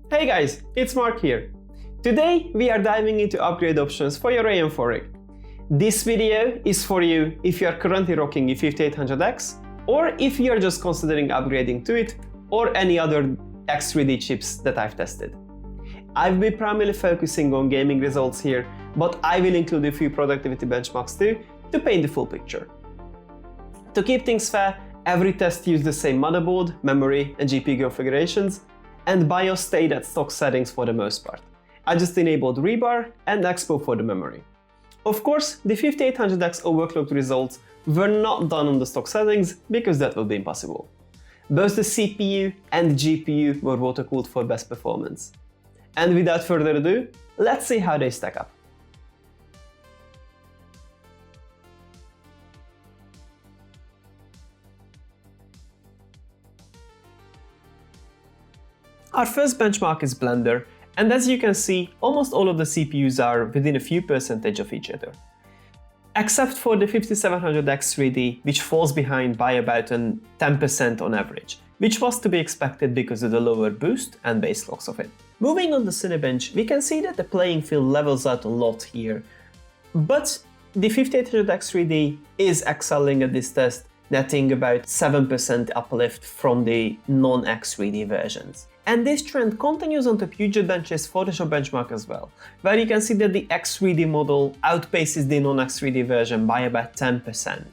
Hey guys, it's Mark here. Today we are diving into upgrade options for your AM4 rig. This video is for you if you are currently rocking a 5800X or if you are just considering upgrading to it or any other X3D chips that I've tested. I'll be primarily focusing on gaming results here, but I will include a few productivity benchmarks too to paint the full picture. To keep things fair, every test used the same motherboard, memory and GPU configurations, and BIOS stayed at stock settings for the most part. I just enabled rebar and expo for the memory. Of course, the 5800X overclocked results were not done on the stock settings because that would be impossible. Both the CPU and GPU were water cooled for best performance. And without further ado, let's see how they stack up. Our first benchmark is Blender, and as you can see, almost all of the CPUs are within a few percentage of each other. Except for the 5700X3D, which falls behind by about 10% on average, which was to be expected because of the lower boost and base clocks of it. Moving on the Cinebench, we can see that the playing field levels out a lot here, but the 5800X3D is excelling at this test, netting about 7% uplift from the non-X3D versions. And this trend continues onto Bench's Photoshop benchmark as well, where you can see that the X3D model outpaces the non-X3D version by about 10%.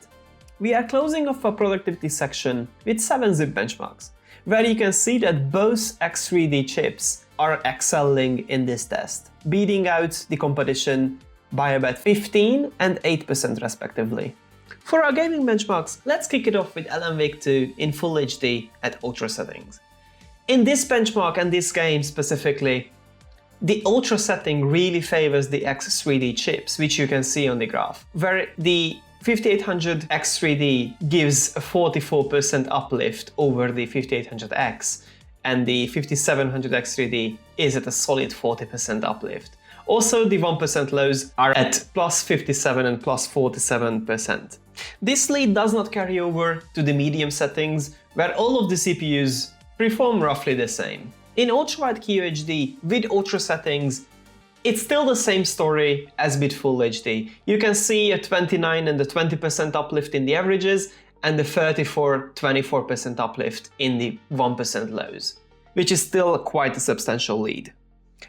We are closing off our productivity section with 7-zip benchmarks, where you can see that both X3D chips are excelling in this test, beating out the competition by about 15 and 8% respectively. For our gaming benchmarks, let's kick it off with Alan Wake 2 in Full HD at Ultra settings. In this benchmark and this game specifically, the Ultra setting really favors the X3D chips, which you can see on the graph, where the 5800X3D gives a 44% uplift over the 5800X, and the 5700X3D is at a solid 40% uplift. Also, the 1% lows are at plus 57 and plus 47%. This lead does not carry over to the medium settings, where all of the CPUs perform roughly the same. In ultrawide QHD with Ultra settings, it's still the same story as with Full HD. You can see a 29 and a 20% uplift in the averages and the 34-24% uplift in the 1% lows, which is still quite a substantial lead.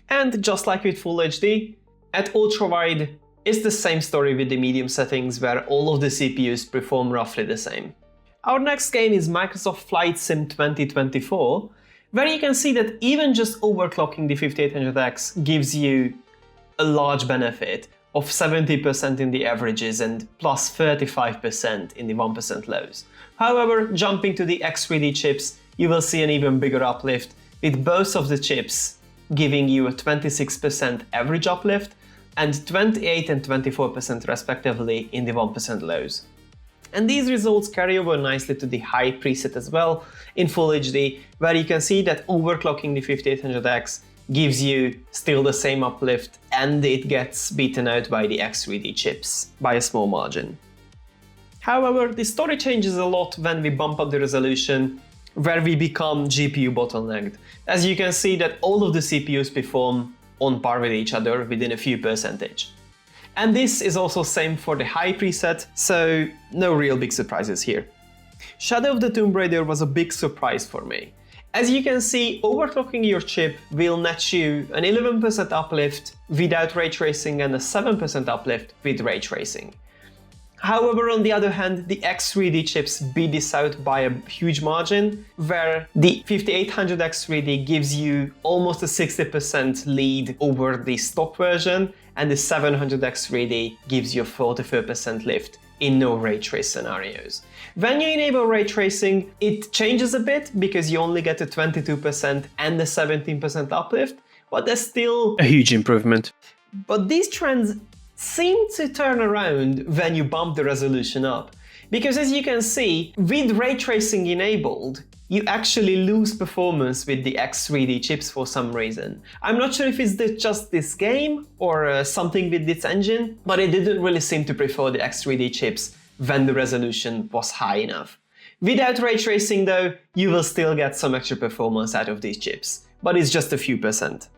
And just like with Full HD, at ultrawide it's the same story with the medium settings, where all of the CPUs perform roughly the same. Our next game is Microsoft Flight Sim 2024, where you can see that even just overclocking the 5800X gives you a large benefit of 70% in the averages and plus 35% in the 1% lows. However, jumping to the X3D chips, you will see an even bigger uplift, with both of the chips giving you a 26% average uplift and 28 and 24% respectively in the 1% lows. And these results carry over nicely to the high preset as well in Full HD, where you can see that overclocking the 5800X gives you still the same uplift, and it gets beaten out by the X3D chips by a small margin. However, the story changes a lot when we bump up the resolution, where we become GPU bottlenecked. As you can see that all of the CPUs perform on par with each other within a few percentage. And this is also same for the high preset, so no real big surprises here. Shadow of the Tomb Raider was a big surprise for me. As you can see, overclocking your chip will net you an 11% uplift without ray tracing and a 7% uplift with ray tracing. However, on the other hand, the X3D chips beat this out by a huge margin, where the 5800X3D gives you almost a 60% lead over the stock version, and the 700X3D gives you a 44% lift in no ray trace scenarios. When you enable ray tracing, it changes a bit because you only get a 22% and a 17% uplift, but that's still a huge improvement. But these trends seem to turn around when you bump the resolution up, because as you can see, with ray tracing enabled, you actually lose performance with the X3D chips for some reason. I'm not sure if it's just this game or something with its engine, but it didn't really seem to prefer the X3D chips when the resolution was high enough. Without ray tracing though, you will still get some extra performance out of these chips, but it's just a few percent.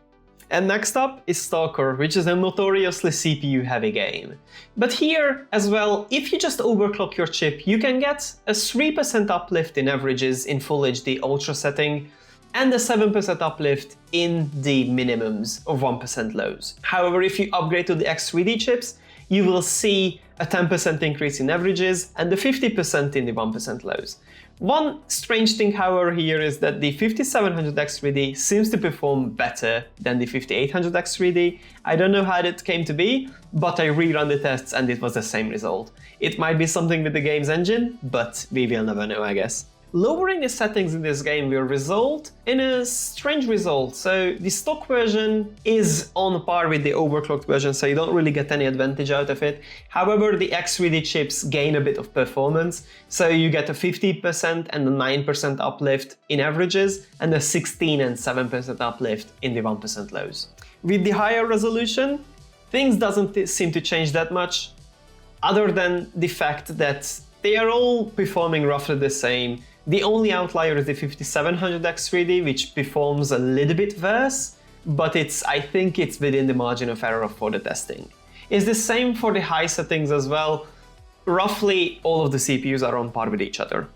And next up is Stalker, which is a notoriously CPU heavy game. But here as well, if you just overclock your chip, you can get a 3% uplift in averages in Full HD Ultra setting, and a 7% uplift in the minimums of 1% lows. However, if you upgrade to the X3D chips, you will see a 10% increase in averages and a 50% in the 1% lows. One strange thing, however, here is that the 5700X3D seems to perform better than the 5800X3D. I don't know how that came to be, but I rerun the tests and it was the same result. It might be something with the game's engine, but we will never know, I guess. Lowering the settings in this game will result in a strange result. So the stock version is on par with the overclocked version, so you don't really get any advantage out of it. However, the X3D chips gain a bit of performance, so you get a 50% and a 9% uplift in averages, and a 16 and 7% uplift in the 1% lows. With the higher resolution, things doesn't seem to change that much, other than the fact that they are all performing roughly the same. The only outlier is the 5700X3D, which performs a little bit worse, but I think it's within the margin of error for the testing. It's the same for the high settings as well. Roughly all of the CPUs are on par with each other.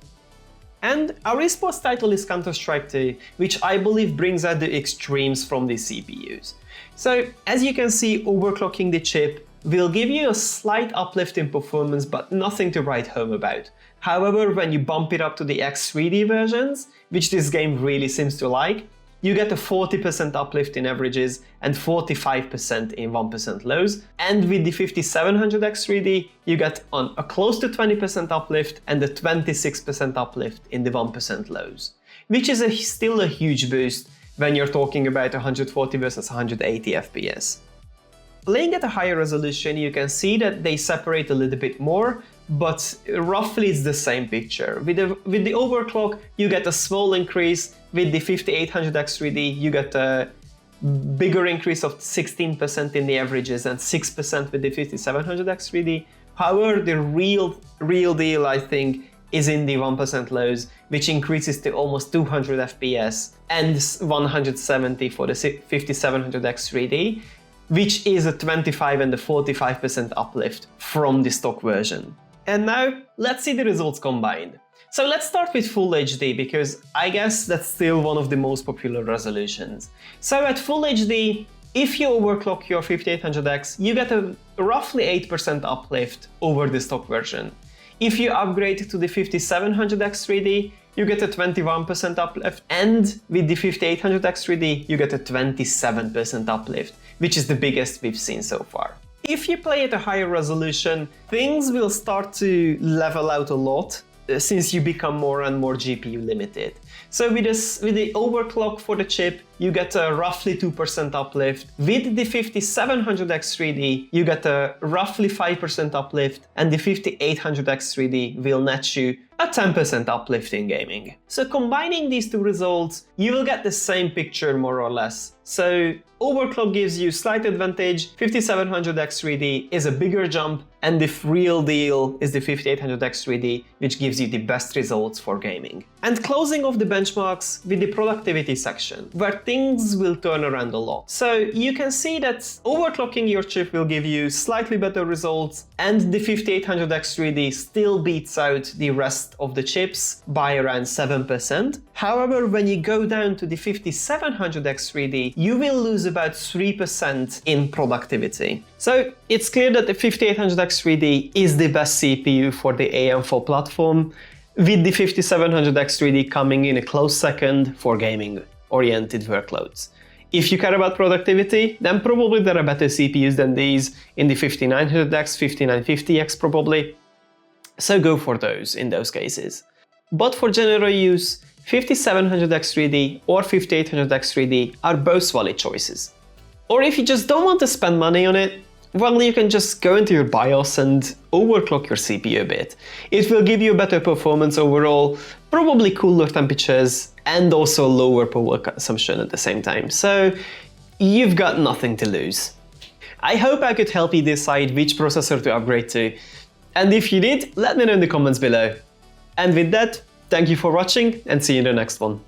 And our esports title is Counter-Strike 2, which I believe brings out the extremes from the CPUs. So as you can see, overclocking the chip will give you a slight uplift in performance, but nothing to write home about. However, when you bump it up to the X3D versions, which this game really seems to like, you get a 40% uplift in averages and 45% in 1% lows. And with the 5700X3D, you get a close to 20% uplift and a 26% uplift in the 1% lows, which is still a huge boost when you're talking about 140 versus 180 FPS. Playing at a higher resolution, you can see that they separate a little bit more, but roughly it's the same picture. With the overclock, you get a small increase. With the 5800X3D, you get a bigger increase of 16% in the averages and 6% with the 5700X3D. However, the real deal, I think, is in the 1% lows, which increases to almost 200 FPS and 170 for the 5700X3D. Which is a 25 and a 45% uplift from the stock version. And now, let's see the results combined. So let's start with Full HD, because I guess that's still one of the most popular resolutions. So at Full HD, if you overclock your 5800X, you get a roughly 8% uplift over the stock version. If you upgrade to the 5700X3D, you get a 21% uplift, and with the 5800X3D, you get a 27% uplift, which is the biggest we've seen so far. If you play at a higher resolution, things will start to level out a lot, since you become more and more GPU limited. So with the overclock for the chip, you get a roughly 2% uplift. With the 5700X3D, you get a roughly 5% uplift, and the 5800X3D will net you a 10% uplift in gaming. So combining these two results, you will get the same picture more or less. So overclock gives you slight advantage, 5700X3D is a bigger jump, and the real deal is the 5800X3D, which gives you the best results for gaming. And closing off the benchmarks with the productivity section, where things will turn around a lot. So you can see that overclocking your chip will give you slightly better results, and the 5800X3D still beats out the rest of the chips by around 7%. However, when you go down to the 5700X3D, you will lose about 3% in productivity. So it's clear that the 5800X3D is the best CPU for the AM4 platform, with the 5700X3D coming in a close second for gaming-oriented workloads. If you care about productivity, then probably there are better CPUs than these in the 5900X, 5950X probably, so go for those in those cases. But for general use, 5700X3D or 5800X3D are both valid choices. Or if you just don't want to spend money on it, well, you can just go into your BIOS and overclock your CPU a bit. It will give you better performance overall, probably cooler temperatures, and also lower power consumption at the same time. So you've got nothing to lose. I hope I could help you decide which processor to upgrade to. And if you did, let me know in the comments below. And with that, Thank you for watching and see you in the next one.